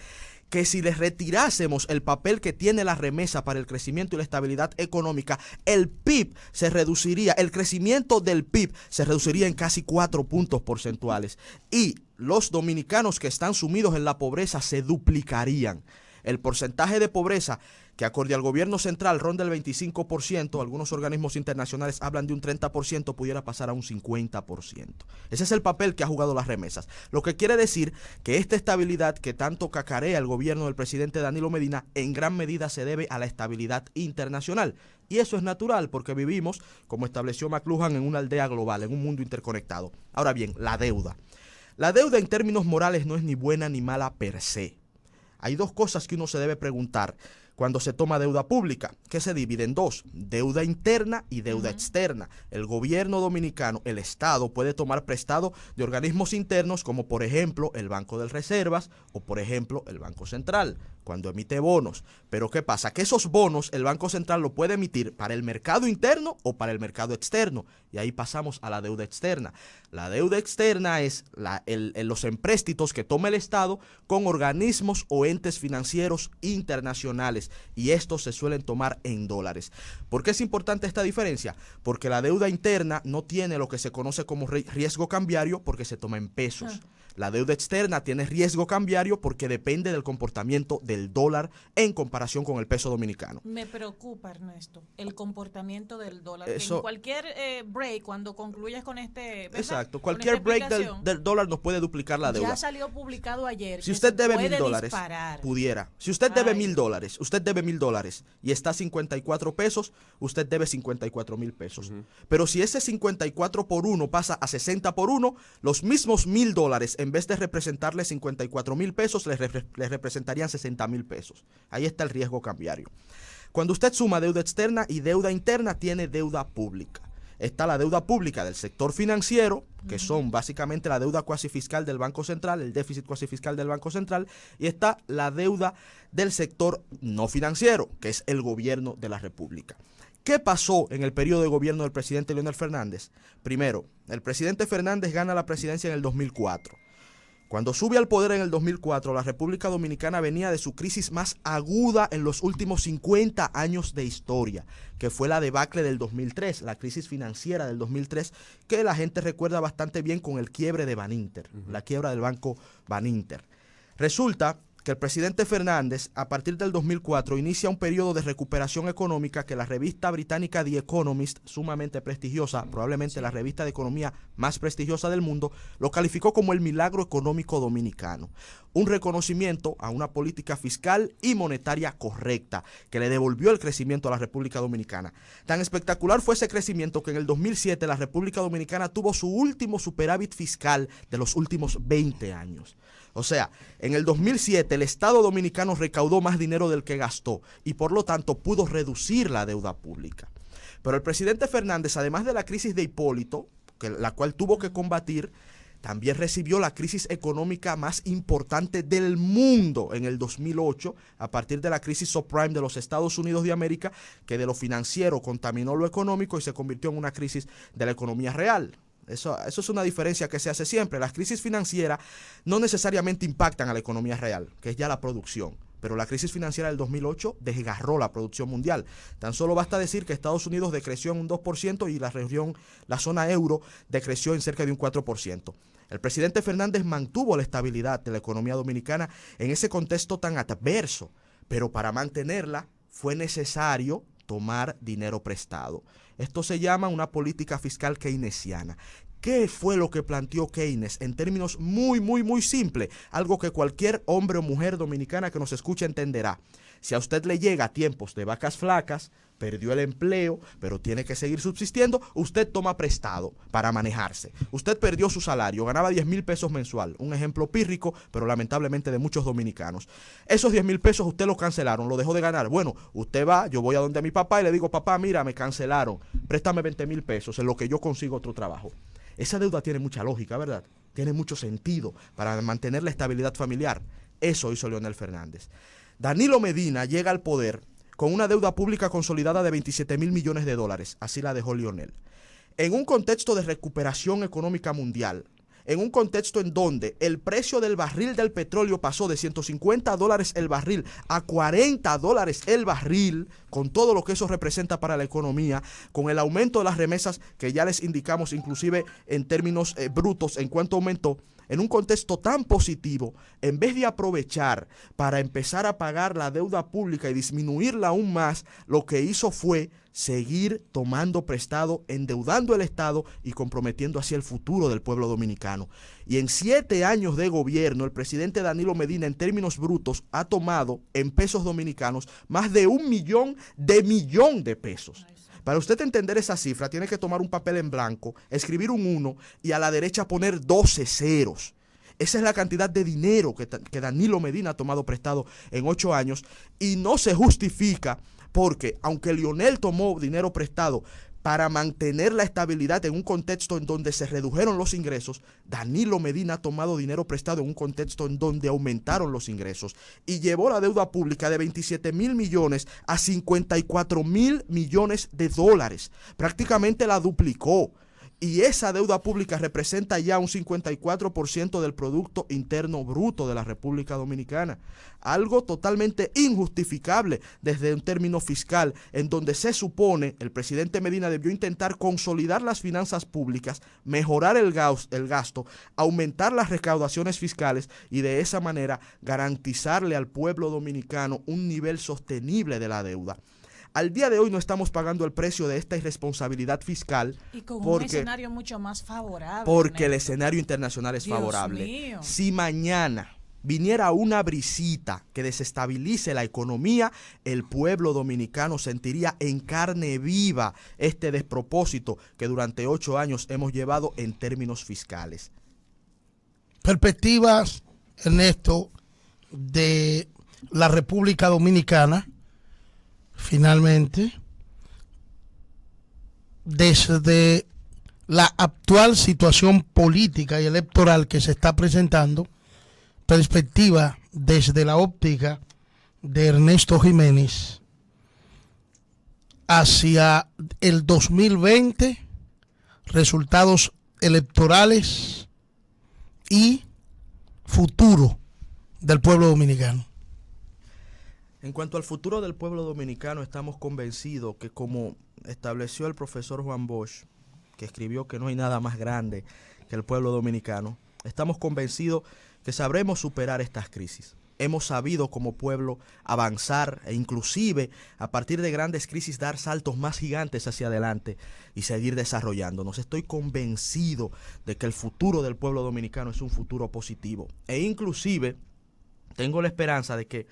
que si les retirásemos el papel que tiene la remesa para el crecimiento y la estabilidad económica, el PIB se reduciría, el crecimiento del PIB se reduciría en casi 4 puntos porcentuales. Y los dominicanos que están sumidos en la pobreza se duplicarían. El porcentaje de pobreza que acorde al gobierno central ronda el 25%, algunos organismos internacionales hablan de un 30%, pudiera pasar a un 50%. Ese es el papel que ha jugado las remesas. Lo que quiere decir que esta estabilidad que tanto cacarea el gobierno del presidente Danilo Medina, en gran medida se debe a la estabilidad internacional. Y eso es natural porque vivimos, como estableció McLuhan, en una aldea global, en un mundo interconectado. Ahora bien, la deuda. La deuda en términos morales no es ni buena ni mala per se. Hay dos cosas que uno se debe preguntar cuando se toma deuda pública, que se divide en dos: deuda interna y deuda externa. El gobierno dominicano, el Estado, puede tomar prestado de organismos internos como por ejemplo el Banco de Reservas o por ejemplo el Banco Central, cuando emite bonos. Pero ¿qué pasa? Que esos bonos el Banco Central lo puede emitir para el mercado interno o para el mercado externo. Y ahí pasamos a la deuda externa. La deuda externa es los empréstitos que toma el Estado con organismos o entes financieros internacionales. Y estos se suelen tomar en dólares. ¿Por qué es importante esta diferencia? Porque la deuda interna no tiene lo que se conoce como riesgo cambiario porque se toma en pesos. La deuda externa tiene riesgo cambiario porque depende del comportamiento del dólar en comparación con el peso dominicano. Me preocupa, Ernesto, el comportamiento del dólar. Eso, en cualquier break, cuando concluyas con este... ¿verdad? Exacto, cualquier break del dólar nos puede duplicar la deuda. Ya salió publicado ayer. Si usted debe $1,000, pudiera. Si usted debe $1,000, y está a 54 pesos, usted debe 54 mil pesos. Pero si ese 54 por 1 pasa a 60 por 1, los mismos $1,000, en vez de representarle 54 mil pesos, les representarían 60 mil pesos. Ahí está el riesgo cambiario. Cuando usted suma deuda externa y deuda interna, tiene deuda pública. Está la deuda pública del sector financiero, que son básicamente la deuda cuasi fiscal del Banco Central, el déficit cuasi fiscal del Banco Central, y está la deuda del sector no financiero, que es el gobierno de la República. ¿Qué pasó en el periodo de gobierno del presidente Leonel Fernández? Primero, el presidente Fernández gana la presidencia en el 2004. Cuando sube al poder en el 2004, la República Dominicana venía de su crisis más aguda en los últimos 50 años de historia, que fue la debacle del 2003, la crisis financiera del 2003, que la gente recuerda bastante bien con el quiebre de Baninter, la quiebra del banco Baninter. Resulta que el presidente Fernández, a partir del 2004, inicia un periodo de recuperación económica que la revista británica The Economist, sumamente prestigiosa, probablemente la revista de economía más prestigiosa del mundo, lo calificó como el milagro económico dominicano. Un reconocimiento a una política fiscal y monetaria correcta que le devolvió el crecimiento a la República Dominicana. Tan espectacular fue ese crecimiento que en el 2007 la República Dominicana tuvo su último superávit fiscal de los últimos 20 años. O sea, en el 2007 el Estado dominicano recaudó más dinero del que gastó y por lo tanto pudo reducir la deuda pública. Pero el presidente Fernández, además de la crisis de Hipólito, la cual tuvo que combatir, también recibió la crisis económica más importante del mundo en el 2008, a partir de la crisis subprime de los Estados Unidos de América, que de lo financiero contaminó lo económico y se convirtió en una crisis de la economía real. Eso es una diferencia que se hace siempre. Las crisis financieras no necesariamente impactan a la economía real, que es ya la producción. Pero la crisis financiera del 2008 desgarró la producción mundial. Tan solo basta decir que Estados Unidos decreció en un 2% y la zona euro decreció en cerca de un 4%. El presidente Fernández mantuvo la estabilidad de la economía dominicana en ese contexto tan adverso, pero para mantenerla fue necesario tomar dinero prestado. Esto se llama una política fiscal keynesiana. ¿Qué fue lo que planteó Keynes? En términos muy simples, algo que cualquier hombre o mujer dominicana que nos escuche entenderá. Si a usted le llega a tiempos de vacas flacas, perdió el empleo, pero tiene que seguir subsistiendo, usted toma prestado para manejarse. Usted perdió su salario, ganaba 10,000 pesos mensual, un ejemplo pírrico, pero lamentablemente de muchos dominicanos. Esos 10,000 pesos usted los cancelaron, lo dejó de ganar. Bueno, usted va, yo voy a donde mi papá y le digo, papá, mira, me cancelaron, préstame 20,000 pesos en lo que yo consigo otro trabajo. Esa deuda tiene mucha lógica, ¿verdad? Tiene mucho sentido para mantener la estabilidad familiar. Eso hizo Leonel Fernández. Danilo Medina llega al poder con una deuda pública consolidada de 27,000 millones de dólares. Así la dejó Leonel. En un contexto de recuperación económica mundial, en un contexto en donde el precio del barril del petróleo pasó de $150 el barril a $40 el barril, con todo lo que eso representa para la economía, con el aumento de las remesas que ya les indicamos, inclusive en términos brutos, en cuanto aumentó. En un contexto tan positivo, en vez de aprovechar para empezar a pagar la deuda pública y disminuirla aún más, lo que hizo fue seguir tomando prestado, endeudando el Estado y comprometiendo así el futuro del pueblo dominicano. Y en 7 años de gobierno, el presidente Danilo Medina, en términos brutos, ha tomado en pesos dominicanos más de 1 millón de pesos. Para usted entender esa cifra, tiene que tomar un papel en blanco, escribir un 1 y a la derecha poner 12 ceros. Esa es la cantidad de dinero que Danilo Medina ha tomado prestado en 8 años y no se justifica porque, aunque Leonel tomó dinero prestado para mantener la estabilidad en un contexto en donde se redujeron los ingresos, Danilo Medina ha tomado dinero prestado en un contexto en donde aumentaron los ingresos y llevó la deuda pública de 27,000 millones a 54,000 millones de dólares. Prácticamente la duplicó. Y esa deuda pública representa ya un 54% del Producto Interno Bruto de la República Dominicana. Algo totalmente injustificable desde un término fiscal, en donde se supone el presidente Medina debió intentar consolidar las finanzas públicas, mejorar el gasto, aumentar las recaudaciones fiscales y de esa manera garantizarle al pueblo dominicano un nivel sostenible de la deuda. Al día de hoy no estamos pagando el precio de esta irresponsabilidad fiscal. Y con un escenario mucho más favorable. Porque el escenario internacional es favorable. Dios mío. Si mañana viniera una brisita que desestabilice la economía, el pueblo dominicano sentiría en carne viva este despropósito que durante 8 años hemos llevado en términos fiscales. Perspectivas, Ernesto, de la República Dominicana. Finalmente, desde la actual situación política y electoral que se está presentando, perspectiva desde la óptica de Ernesto Jiménez hacia el 2020, resultados electorales y futuro del pueblo dominicano? En cuanto al futuro del pueblo dominicano, estamos convencidos que, como estableció el profesor Juan Bosch, que escribió que no hay nada más grande que el pueblo dominicano, estamos convencidos que sabremos superar estas crisis. Hemos sabido como pueblo avanzar e inclusive a partir de grandes crisis dar saltos más gigantes hacia adelante y seguir desarrollándonos. Estoy convencido de que el futuro del pueblo dominicano es un futuro positivo e inclusive tengo la esperanza de que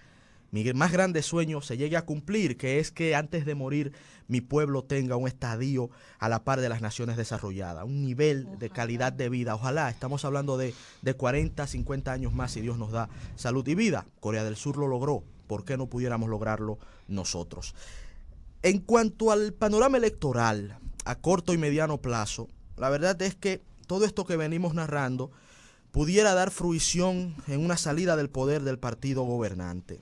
mi más grande sueño se llegue a cumplir, que es que antes de morir mi pueblo tenga un estadio a la par de las naciones desarrolladas, un nivel de calidad de vida. Ojalá, estamos hablando de 40, 50 años más si Dios nos da salud y vida. Corea del Sur lo logró, ¿por qué no pudiéramos lograrlo nosotros? En cuanto al panorama electoral a corto y mediano plazo, la verdad es que todo esto que venimos narrando pudiera dar fruición en una salida del poder del partido gobernante.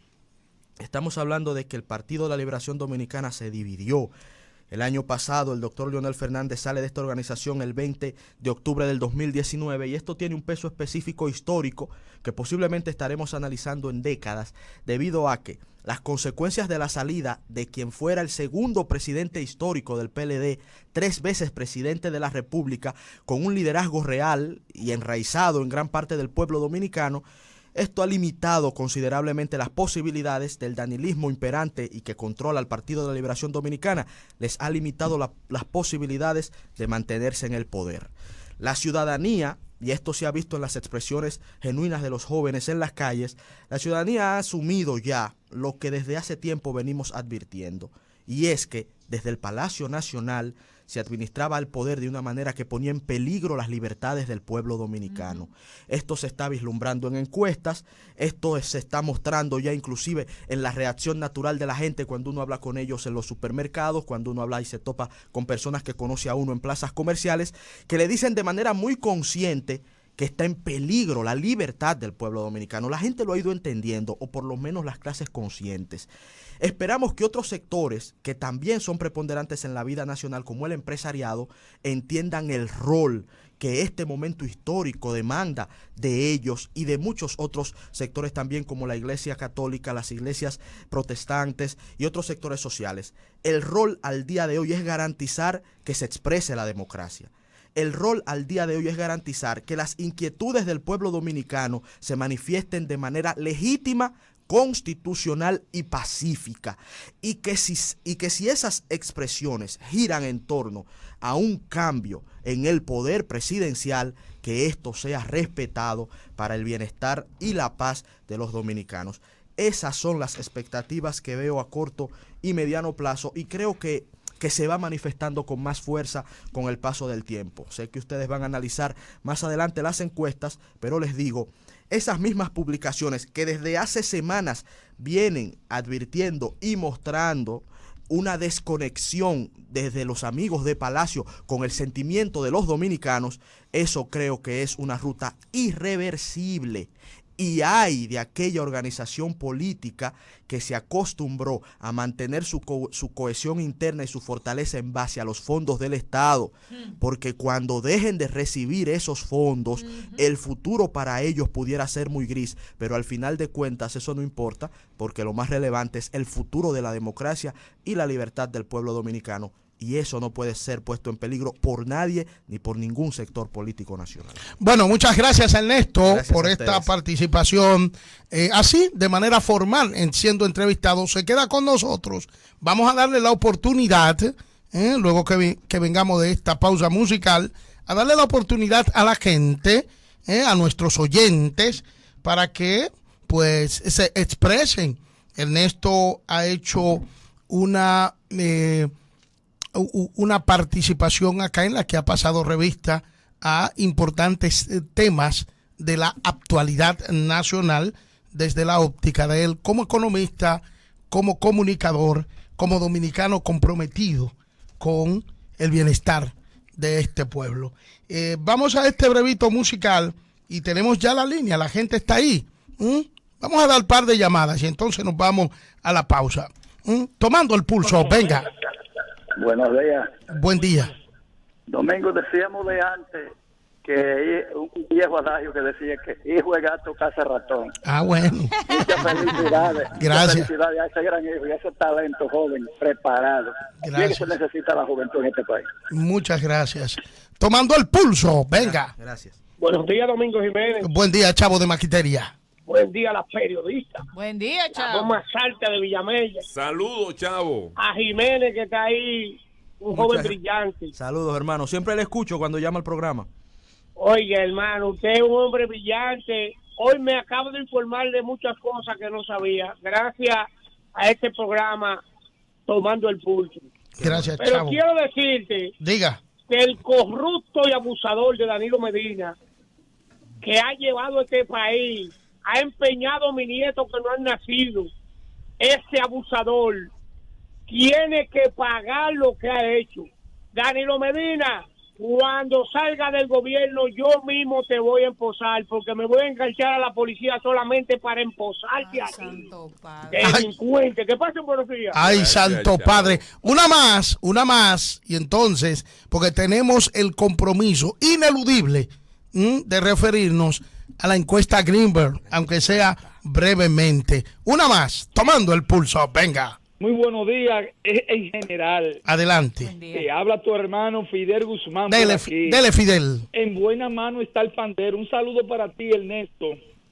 Estamos hablando de que el Partido de la Liberación Dominicana se dividió. El año pasado el doctor Leonel Fernández sale de esta organización el 20 de octubre del 2019 y esto tiene un peso específico histórico que posiblemente estaremos analizando en décadas debido a que las consecuencias de la salida de quien fuera el segundo presidente histórico del PLD, 3 veces presidente de la República, con un liderazgo real y enraizado en gran parte del pueblo dominicano, esto ha limitado considerablemente las posibilidades del danilismo imperante y que controla el Partido de la Liberación Dominicana. Les ha limitado las posibilidades de mantenerse en el poder. La ciudadanía, y esto se ha visto en las expresiones genuinas de los jóvenes en las calles, la ciudadanía ha asumido ya lo que desde hace tiempo venimos advirtiendo, y es que desde el Palacio Nacional se administraba el poder de una manera que ponía en peligro las libertades del pueblo dominicano. Esto se está vislumbrando en encuestas, esto se está mostrando ya inclusive en la reacción natural de la gente cuando uno habla con ellos en los supermercados, cuando uno habla y se topa con personas que conoce a uno en plazas comerciales, que le dicen de manera muy consciente que está en peligro la libertad del pueblo dominicano. La gente lo ha ido entendiendo, o por lo menos las clases conscientes. Esperamos que otros sectores que también son preponderantes en la vida nacional, como el empresariado, entiendan el rol que este momento histórico demanda de ellos y de muchos otros sectores también, como la Iglesia Católica, las iglesias protestantes y otros sectores sociales. El rol al día de hoy es garantizar que se exprese la democracia. El rol al día de hoy es garantizar que las inquietudes del pueblo dominicano se manifiesten de manera legítima, constitucional y pacífica, y que si esas expresiones giran en torno a un cambio en el poder presidencial, que esto sea respetado para el bienestar y la paz de los dominicanos. Esas son las expectativas que veo a corto y mediano plazo, y creo que se va manifestando con más fuerza con el paso del tiempo. Sé que ustedes van a analizar más adelante las encuestas, pero les digo, esas mismas publicaciones que desde hace semanas vienen advirtiendo y mostrando una desconexión desde los amigos de Palacio con el sentimiento de los dominicanos, eso creo que es una ruta irreversible. Y hay de aquella organización política que se acostumbró a mantener su cohesión interna y su fortaleza en base a los fondos del Estado, porque cuando dejen de recibir esos fondos, el futuro para ellos pudiera ser muy gris, pero al final de cuentas eso no importa, porque lo más relevante es el futuro de la democracia y la libertad del pueblo dominicano. Y eso no puede ser puesto en peligro por nadie ni por ningún sector político nacional. Bueno, muchas gracias, Ernesto, gracias por esta participación así, de manera formal, siendo entrevistado. Se queda con nosotros. Vamos a darle la oportunidad, luego que vengamos de esta pausa musical, a darle la oportunidad a la gente, a nuestros oyentes, para que pues se expresen. Ernesto ha hecho una participación acá en la que ha pasado revista a importantes temas de la actualidad nacional desde la óptica de él como economista, como comunicador, como dominicano comprometido con el bienestar de este pueblo. Vamos a este brevito musical y tenemos ya la línea, la gente está ahí. Vamos a dar un par de llamadas y entonces nos vamos a la pausa. Tomando el pulso, venga. Buenos días. Buen día. Domingo, decíamos de antes que un viejo adagio que decía que hijo de gato caza ratón. Ah, bueno. Muchas felicidades. Gracias. Muchas felicidades a ese gran hijo y a ese talento joven, preparado. Bien que se necesita la juventud en este país. Muchas gracias. Tomando el pulso, venga. Gracias. Buenos días, Domingo Jiménez. Buen día, Chavo de Maquiteria. Buen día a las periodistas. Buen día, La chavo. voz más alta de Villamella. Saludos, Chavo. A Jiménez, que está ahí, un joven brillante. Saludos, hermano. Siempre le escucho cuando llama al programa. Oiga, hermano, usted es un hombre brillante. Hoy me acabo de informar de muchas cosas que no sabía. Gracias a este programa, Tomando el Pulso. Gracias, Pero Chavo. quiero decirte Diga. que el corrupto y abusador de Danilo Medina, que ha llevado a este país, ha empeñado a mi nieto que no han nacido, ese abusador tiene que pagar lo que ha hecho. Danilo Medina, cuando salga del gobierno, yo mismo te voy a emposar, porque me voy a enganchar a la policía solamente para emposarte a ti. Santo Padre. Delincuente. Que pasen buenos días. Ay, Gracias, Santo Chavo. Padre. Una más. Y entonces, porque tenemos el compromiso ineludible de referirnos a la encuesta Greenberg, aunque sea brevemente. Una más. Tomando el pulso. Venga. Muy buenos días, en general. Adelante. Buen día. Te habla tu hermano Fidel Guzmán. por Dele, aquí. dele, Fidel. En buena mano está el pandero. Un saludo para ti, Ernesto.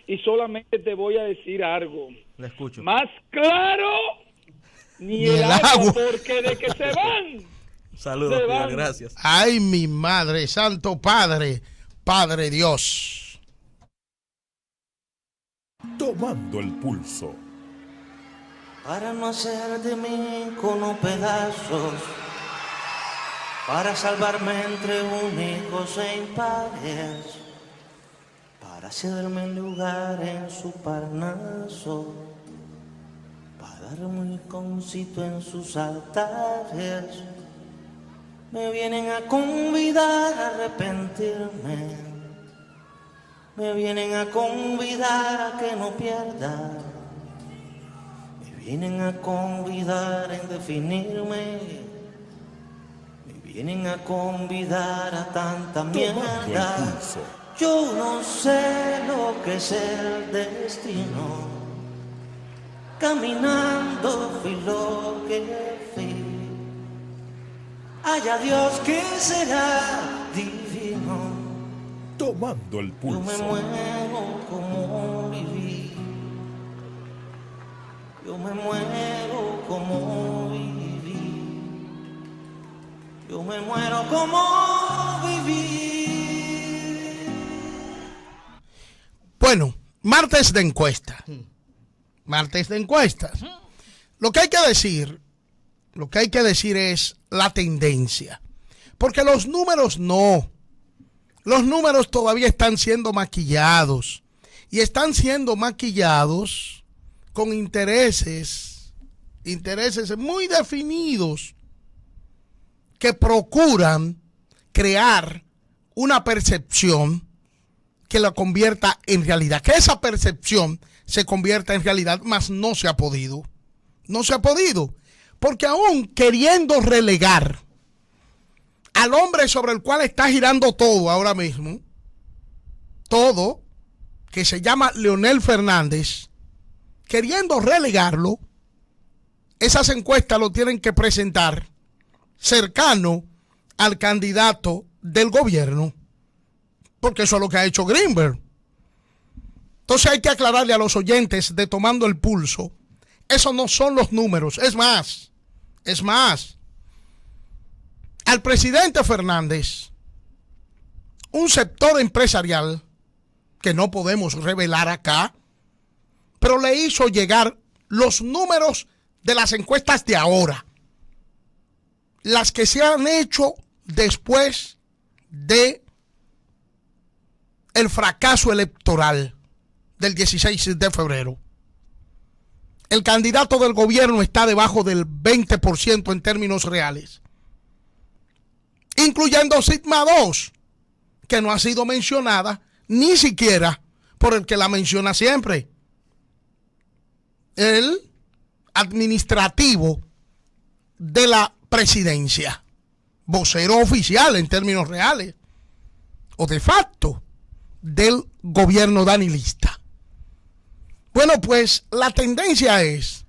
Y solamente te voy a decir algo. Le escucho. Más claro, ni el agua, porque de que se van. Saludos, Se Fidel, van. gracias. Ay, mi madre, Santo Padre, Padre Dios. Tomando el pulso. Para no hacer de mí con pedazos, para salvarme entre únicos e impares, para cederme el lugar en su parnaso, para darme un iconcito en sus altares. Me vienen a convidar a arrepentirme, me vienen a convidar a que no pierda. Vienen a convidar en definirme, me vienen a convidar a tanta mierda. Yo no sé lo que es el destino, caminando fui lo que fui. Haya Dios que será divino. Tomando el Yo me pulso. muero como viví. Yo me muero como viví. Yo me muero como viví. Bueno, martes de encuesta. Martes de encuestas. Lo que hay que decir es la tendencia. Porque los números no. Los números todavía están siendo maquillados. Y están siendo maquillados con intereses muy definidos que procuran crear una percepción que la convierta en realidad, que esa percepción se convierta en realidad, mas no se ha podido. No se ha podido, porque aún queriendo relegar al hombre sobre el cual está girando todo ahora mismo, todo, que se llama Leonel Fernández, queriendo relegarlo, esas encuestas lo tienen que presentar cercano al candidato del gobierno, porque eso es lo que ha hecho Greenberg. Entonces hay que aclararle a los oyentes de Tomando el Pulso, esos no son los números, es más, al presidente Fernández, un sector empresarial que no podemos revelar acá, pero le hizo llegar los números de las encuestas de ahora, las que se han hecho después de el fracaso electoral del 16 de febrero. El candidato del gobierno está debajo del 20% en términos reales, incluyendo Sigma 2, que no ha sido mencionada ni siquiera por el que la menciona siempre, el administrativo de la presidencia, vocero oficial en términos reales. o de facto del gobierno danilista. Bueno, pues la tendencia es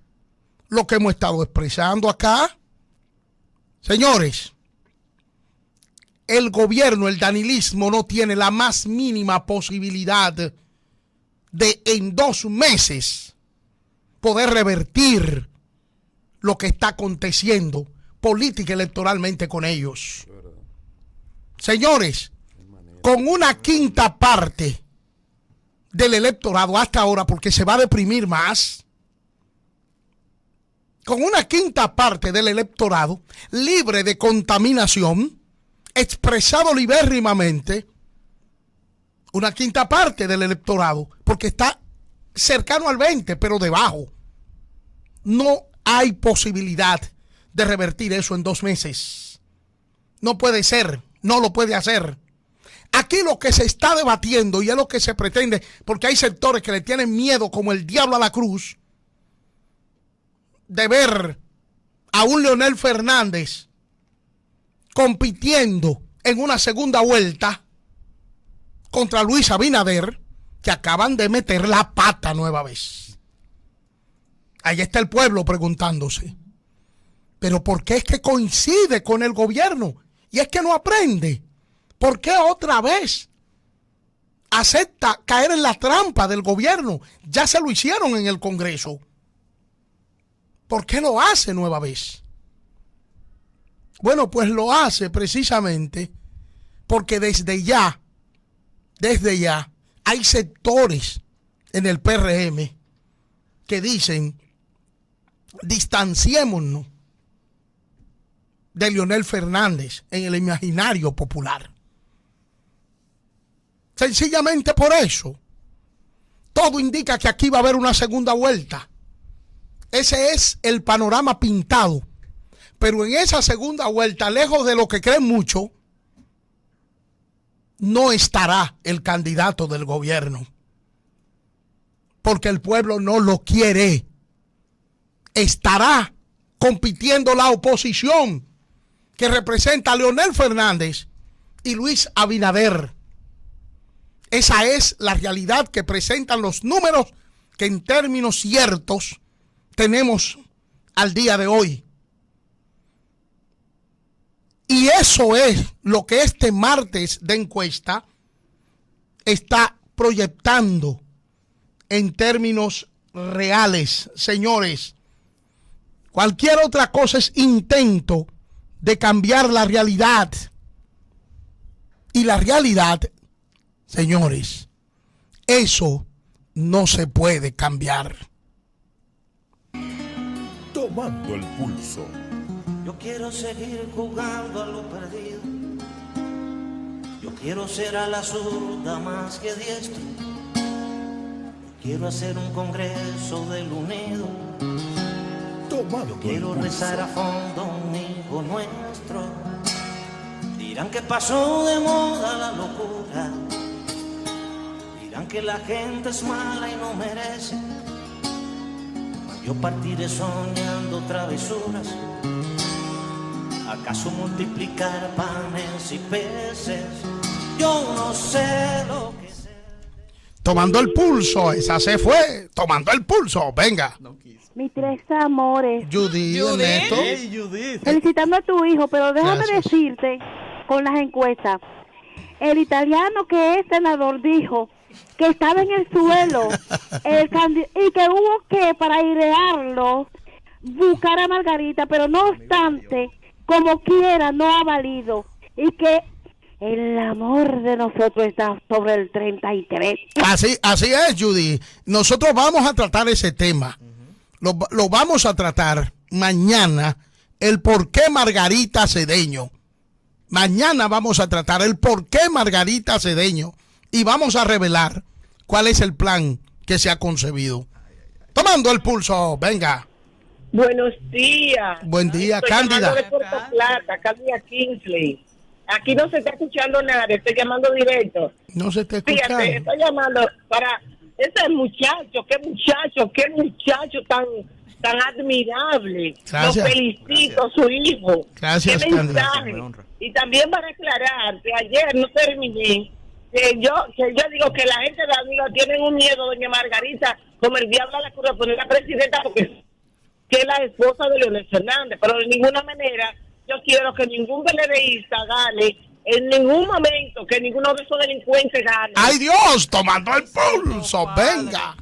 lo que hemos estado expresando acá. Señores, el gobierno, el danilismo no tiene la más mínima posibilidad de en 2 meses poder revertir lo que está aconteciendo política y electoralmente con ellos. Señores, con una quinta parte del electorado hasta ahora, porque se va a deprimir más, con una quinta parte del electorado libre de contaminación, expresado libérrimamente, una quinta parte del electorado, porque está cercano al 20, pero debajo. No hay posibilidad de revertir eso en 2 meses. No puede ser, no lo puede hacer. Aquí lo que se está debatiendo y es lo que se pretende, porque hay sectores que le tienen miedo como el diablo a la cruz, de ver a un Leonel Fernández compitiendo en una segunda vuelta contra Luis Abinader, que acaban de meter la pata nueva vez. Ahí está el pueblo preguntándose, ¿pero por qué es que coincide con el gobierno? Y es que no aprende. ¿Por qué otra vez acepta caer en la trampa del gobierno? Ya se lo hicieron en el Congreso. ¿Por qué lo hace nueva vez? Bueno, pues lo hace precisamente porque desde ya hay sectores en el PRM que dicen: distanciémonos de Leonel Fernández en el imaginario popular. Sencillamente por eso. Todo indica que aquí va a haber una segunda vuelta. Ese es el panorama pintado. Pero en esa segunda vuelta, lejos de lo que creen mucho, no estará el candidato del gobierno. Porque el pueblo no lo quiere. Estará compitiendo la oposición, que representa a Leonel Fernández y Luis Abinader. Esa es la realidad que presentan los números que en términos ciertos tenemos al día de hoy. Y eso es lo que este martes de encuesta está proyectando en términos reales, señores. Cualquier otra cosa es intento de cambiar la realidad. Y la realidad, señores, eso no se puede cambiar. Tomando el pulso. Yo quiero seguir jugando a lo perdido. Yo quiero ser a la zurda más que diestro. Yo quiero hacer un congreso del unido. Yo quiero rezar a fondo un hijo nuestro. Dirán que pasó de moda la locura. Dirán que la gente es mala y no merece. Yo partiré soñando travesuras. ¿Acaso multiplicar panes y peces? Yo no sé lo que sé. Tomando el pulso, esa se fue. Tomando el pulso, venga. Mis 3 amores. Judy, Ernesto. Hey, Judith. Felicitando a tu hijo, pero déjame Gracias. decirte con las encuestas. El italiano que es senador dijo que estaba en el suelo y que hubo que, para airearlo, buscar a Margarita, pero no obstante, como quiera, no ha valido. Y que el amor de nosotros está sobre el 33. Así es, Judy. Nosotros vamos a tratar ese tema. Lo vamos a tratar mañana, el por qué Margarita Cedeño. Mañana vamos a tratar el por qué Margarita Cedeño y vamos a revelar cuál es el plan que se ha concebido. Tomando el pulso, venga. Buenos días. Buen día, Estoy Cándida. llamando de Puerto Plata, Cándida Kingsley. Aquí no se está escuchando nada, estoy llamando directo. No se está escuchando. Fíjate, estoy llamando para ese muchacho, qué muchacho tan admirable. Gracias. Lo felicito, su hijo. Gracias, qué Cándida. mensaje. Y también para aclarar que ayer no terminé que yo digo que la gente de Danilo tiene un miedo, doña Margarita, como el diablo a la cruz, poner la presidenta porque que es la esposa de Leonel Fernández, pero de ninguna manera yo quiero que ningún PLDista gane, en ningún momento, que ninguno de esos delincuentes gane. ¡Ay, Dios! Tomando el pulso, venga.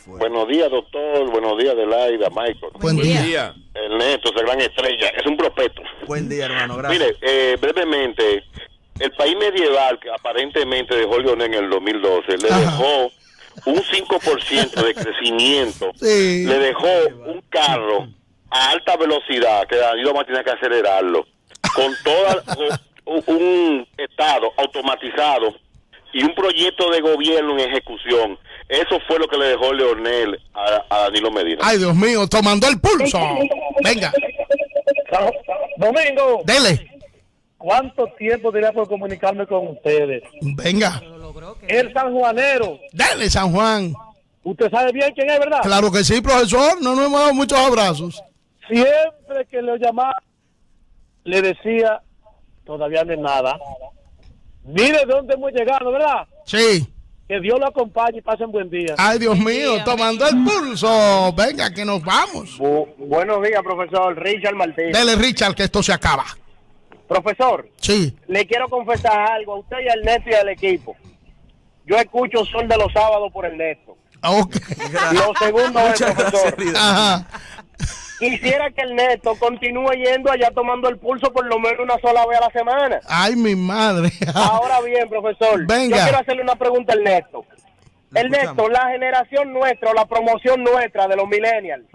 Buenos días, doctor. Buenos días, Adelaida, Michael. Buen día. Ernesto, esa gran estrella. Es un prospecto. Buen día, hermano. Gracias. Mire, brevemente, el país medieval que aparentemente dejó Leonel en el 2012, le dejó un 5% de crecimiento. Sí. Le dejó un carro a alta velocidad que Danilo va a tener que acelerarlo. Con un estado automatizado y un proyecto de gobierno en ejecución. Eso fue lo que le dejó Leonel a Danilo Medina. Ay, Dios mío, tomando el pulso. Venga. Domingo. Dele. ¿Cuánto tiempo tenía por comunicarme con ustedes? Venga. El sanjuanero. Dele, San Juan. Usted sabe bien quién es, ¿verdad? Claro que sí, profesor. No nos hemos dado muchos abrazos. Siempre que le llamaba, le decía, todavía no es nada. Mire dónde hemos llegado, ¿verdad? Sí. Que Dios lo acompañe y pasen buen día. Ay, Dios mío, tomando el pulso. Venga, que nos vamos. Buenos días, profesor Richard Martínez. Dele, Richard, que esto se acaba. Profesor, sí, le quiero confesar algo a usted y al Neto y al equipo. Yo escucho Sol de los Sábados por el Neto. Okay. Lo segundo es, profesor, ajá, quisiera que el Neto continúe yendo allá tomando el pulso por lo menos una sola vez a la semana. Ay, mi madre. Ahora bien, profesor, venga. Yo quiero hacerle una pregunta al Neto. El Neto, la generación nuestra, la promoción nuestra de los millennials,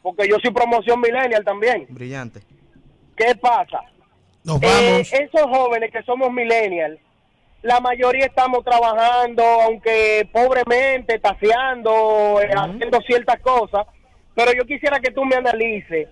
porque yo soy promoción millennial también. Brillante. ¿Qué pasa? Nos vamos. Esos jóvenes que somos millennials, la mayoría estamos trabajando, aunque pobremente, taseando, haciendo ciertas cosas, pero yo quisiera que tú me analices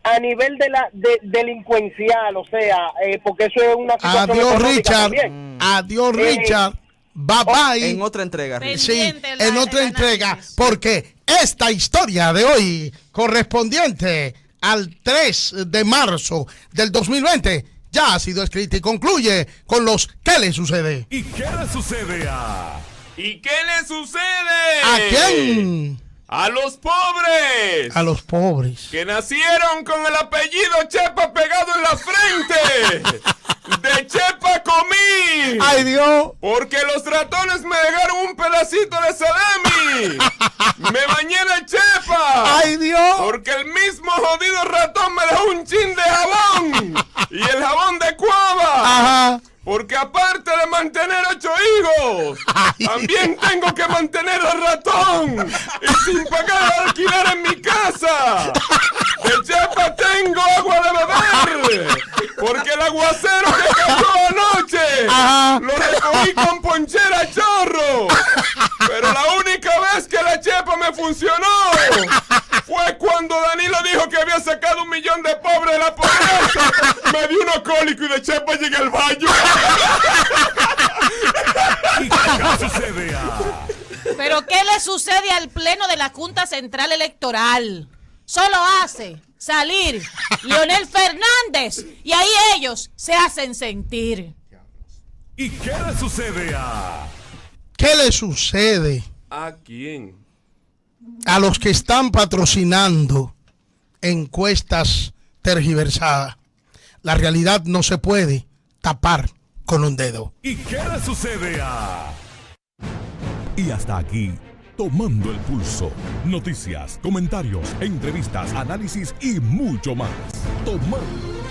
a nivel de la delincuencial, o sea, porque eso es una situación. Adiós, Richard. Adiós, Richard. Bye bye. En otra entrega, Richard. Sí, en otra entrega, porque esta historia de hoy, correspondiente al 3 de marzo del 2020, ya ha sido escrita y concluye con los ¿qué le sucede? ¿Y qué le sucede a? ¿Y qué le sucede? ¿A quién? A los pobres. A los pobres. Que nacieron con el apellido Chepa pegado en la frente. De Chepa comí. ¡Ay, Dios! Porque los ratones me dejaron un pedacito de salami. Me bañé de Chepa. ¡Ay, Dios! Porque el mismo jodido ratón me dejó un chin de jabón. Y el jabón de cuava. Ajá. Porque aparte de mantener 8 hijos, también tengo que mantener al ratón. Y sin pagar el alquiler en mi casa. De Chepa tengo agua de beber. Porque el aguacero que cayó anoche lo recogí con ponchera chorro. Pero la única vez que la Chepa me funcionó fue cuando Danilo dijo que había sacado 1 millón de pobres de la pobreza. Me dio unos cólicos y de Chepa llegué al baño. ¿Y qué sucede a? Pero ¿qué le sucede al pleno de la Junta Central Electoral? Solo hace salir Leonel Fernández y ahí ellos se hacen sentir. ¿Y qué le sucede a? ¿Qué le sucede ¿A quién? a los que están patrocinando encuestas tergiversadas? La realidad no se puede tapar con un dedo. ¿Y qué le sucede a? Y hasta aquí, Tomando el Pulso. Noticias, comentarios, entrevistas, análisis y mucho más. Tomando